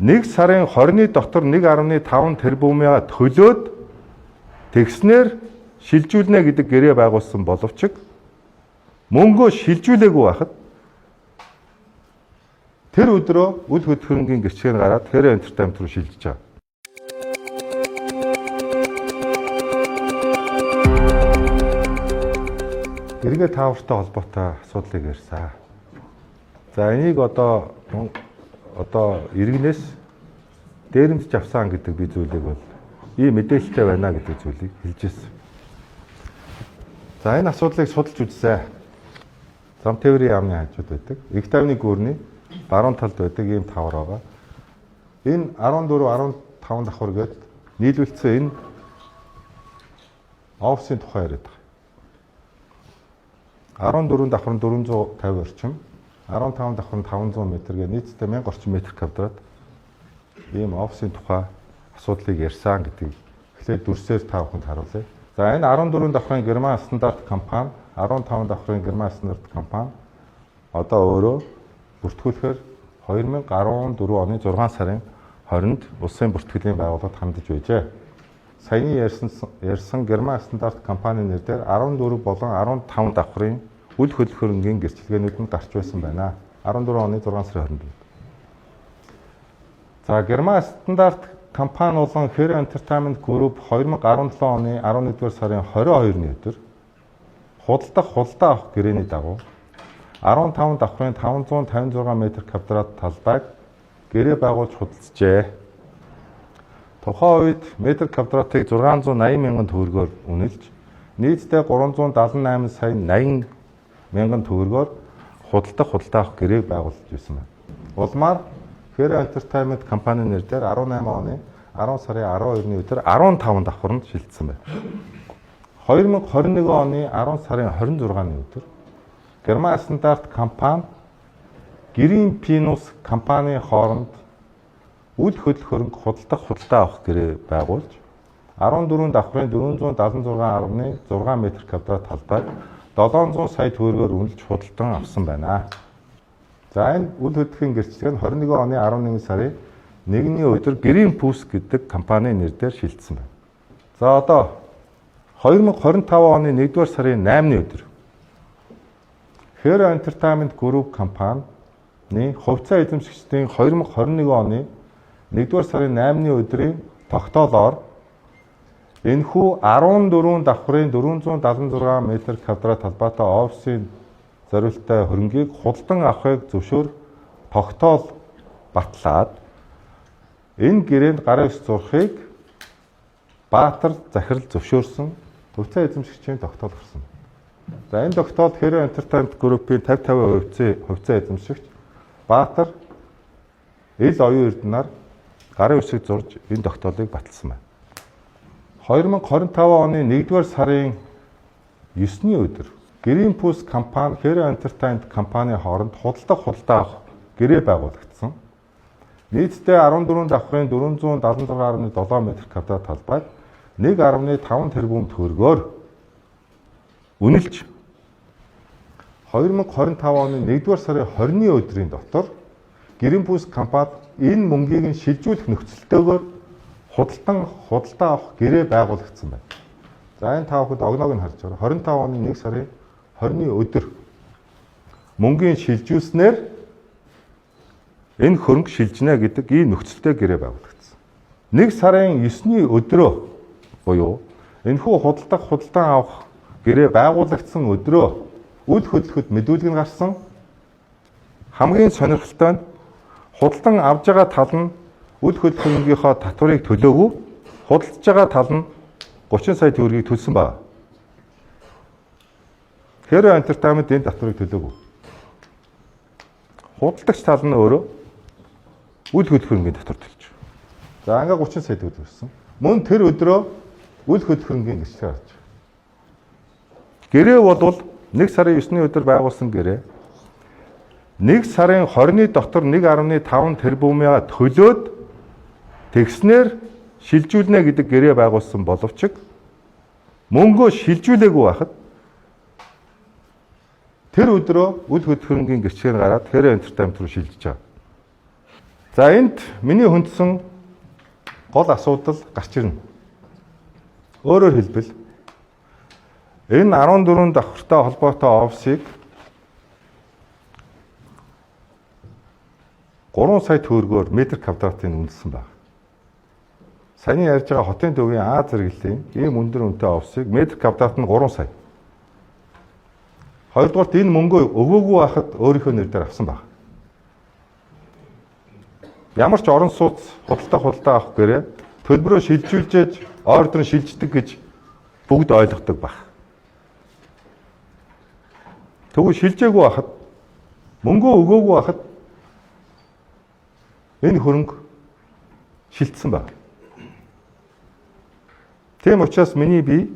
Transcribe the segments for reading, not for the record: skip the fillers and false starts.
1 сарын 20-ны дотор 1.5 тэрбумыа төлөөд тэгснээр шилжүүлнэ гэдэг гэрээ байгуулсан боловч мөнгөө шилжүүлээгүй байхад тэр өдрөө үл хөдлөхөөрийн гэрчээр гараад Hero Entertainment руу шилжиж байгаа. Гэрээ таавартай холбоотой асуудлыг ярьсан. За энийг одоо иргэнээс дээрэмдж авсан гэдэг би зүйлийг бол ийм мэдээлэлтэй байна гэдэг зүйлийг хэлж ирсэн. За энэ асуудлыг судалж үзсэн. Зам тээврийн яамны хажууд байдаг. Их тавны гүрний баруун талд байдаг ийм тавар байгаа. Энэ 14, 15 давхар гээд нийлүүлсэн энэ офисын тухай яриад байгаа. 14 давхар 450 орчим, 15 давхар 500 м гээ нийтдээ 1000 орчим метр квадрат ийм офисын тухай асуудлыг ярьсан гэдгийг эхлээд дүрсээр та бүхэнд харуулъя. За энэ 14 давхрын Герман стандарт компани, 15 давхрын Герман стандарт компани одоо өөрөө бүртгүүлэхээр 2014 оны 6 сарын 20-нд улсын бүртгэлийн байгууллагад хандж байжээ. Саяны ярьсан Герман стандарт компани нэрээр 14 болон 15 давхрын үл хөдлөхөөрийн гэрчлэгээнүүд нь гарч байсан байна. 14 оны 6 сарын 20-нд. За Герман стандарт компани болон Hero Entertainment Group 2017 оны 11-р сарын 22-ны өдөр худалдах авах гэрээний дагуу 15 давхрын 556 м квадрат талбайг гэрээ байгуулж худалджээ. Тухайн үед метр квадратыг 680 мянган төгрөгөөр үнэлж нийтдээ 378 сая 80 мянган төгрөгөөр худалдах авах гэрээг байгуулж байсан байна. Улмаар Hero Entertainment компани нэрээр 18 оны 10 сарын 12-ны өдөр 15 давхранд шилжсэн байна. 2021 оны 10 сарын 26-ны өдөр Герман стандарт компани Green Pinus компани хооронд үл хөдлөхөөрөнгө худалдах авах гэрээ байгуулж 14 давхрын 476.6 м квадрат талбайг 700 сая төгрөгөөр үнэлж худалдан авсан байна. За энэ үл хөдлөхийн гэрчлэг нь 21 оны 11 сарын 1-ний өдөр Green Pinus гэдэг компани нэрээр шилжсэн байна. За одоо 2025 оны 1-р сарын 8-ны өдөр Hero Entertainment Group компани хувьцаа эзэмшигчдийн 2021 оны 1-р сарын 8-ны өдрийн тогтоолоор энэхүү 14 давхрын 476 м квадрат талбайтай офисын зориулттай хөрөнгийг худалдан авахыг зөвшөөр тогтоол батлаад энэ гэрээнд гарын ус зурхыг Баатар захирал зөвшөөрсөн хувьцаа эзэмшигчийн тогтоол гарсан. За энэ тогтоолд Hero Entertainment Group-ийн 50% хувьцаа эзэмшигч Баатар ил оюун эрдэнээр гарын усыг зурж энэ тогтоолыг баталсан байна. 2025 оны 1-р сарын 9-ний өдөр Green Pinus компани Hero Entertainment компани хооронд худалдах авах гэрээ байгуулагдсан. Нийтдээ 14 давхрын 476.7 м квадрат талбайг 1.5 тэрбум төгрөгөөр үнэлж 2025 оны 1-р сарын 20-ны өдрийн дотор Green Pinus компани энэ мөнгийг нь шилжүүлэх нөхцөлтэйгээр худалдан авах гэрээ байгуулагдсан байна. За энэ та бүхэнд огноог нь харж байгаа. 25 оны 1 сарын 20-ны өдөр мөнгийн шилжүүлснээр энэ хөрөнгө шилжнэ гэдэг ийм нөхцөлтэй гэрээ байгуулагдсан. 1 сарын 9-ний өдрөө буюу энэхүү худалдан авах гэрээ байгуулагдсан өдрөө үл хөдлөхөд мэдүүлэг нь гарсан. Хамгийн сонирхолтой нь худалдан авж байгаа тал нь үл хөдлөхөөрийнхөө татварыг төлөөгүй, худалдаж байгаа тал нь 30 сая төгрөгийг төлсөн байна. Hero Entertainment энэ татварыг төлөөгүй. Худалдагч тал нь өөрөө үл хөдлөхөөрийн татвар төлж. За ингээ 30 сая төгрөг төлсөн. Мөн тэр өдрөө үл хөдлөхөөрийн гэрчлэг гарч. Гэрээ бол 1 сарын 9-ний өдөр байгуулсан гэрээ 1 сарын 20-ны дотор 1.5 тэрбумыа төлөөд тэгснээр шилжүүлнэ гэдэг гэрээ байгуулсан боловч мөнгөө шилжүүлээгүй байхад тэр өдрөө үл хөдлөхөөрийн гэрчлэгээр гараад Hero Entertainment руу шилжиж байгаа. За энд миний хүндсэн гол асуудал гарч ирнэ. Өөрөөр хэлбэл энэ 14 давхартай холбоотой офсыг 3 сая төгрөгөөр метр квадратыг үнэлсэн байна. Саяны ярьж байгаа хотын төвийн А зэрэглэлийн ийм өндөр үнэтэй офсыг метр квадрат нь 3 сая. Хоёрдугаарт энэ мөнгөө өгөөгүй байхад өөрийнхөө нэр дээр авсан байна. Ямар ч орон сууц худалдаа авах гэрээ төлбөрөө шилжүүлжээж ордер шилждэг гэж бүгд ойлгодог баг. Тэгвэл шилжээгүй байхад мөнгөө өгөөгүй байхад энэ хөрөнгө шилжсэн байна. Тийм учраас миний бие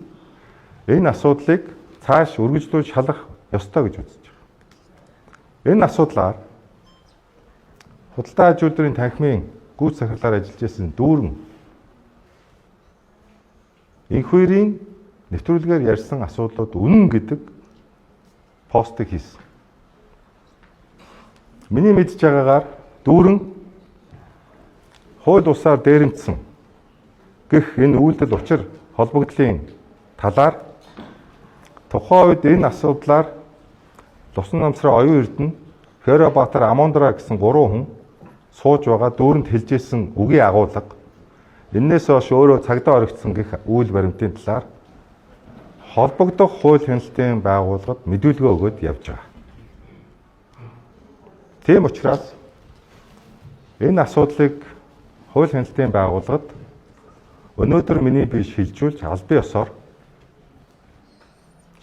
энэ асуудлыг цааш үргэлжлүүлж шалгах ёстой гэж үзэж байна. Энэ асуудлаар худалдаа аж үйлдвэрийн танхимын гүйц захирлаар ажиллаж байсан дүүрэн энх хоёрын нэвтрүүлгээр ярьсан асуудлууд үнэн гэдэг постыг хийсэн. Миний мэдж байгаагаар дүүрэн хууль усаар дээрэмдсэн гэх энэ үйлдэл учир холбогдлын талаар тухайн үед энэ асуудлаар Лусан намсрын оюун эрдэнэ Хөрөбаатар Амундра гэсэн 3 хүн сууж байгаа дүүрэнд хэлжсэн үгийн агуулга эннээс хойш өөрөө цагдаа орогдсон гэх үйл баримтын талаар холбогдох хууль хяналтын байгууллагад мэдүүлгээ өгөөд явж байгаа. Тийм учраас энэ асуудлыг хууль хяналтын байгууллагад өнөөдөр миний бие шилжүүлж албан ёсоор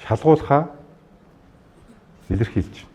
шалгуулахаа илэрхийлж байна.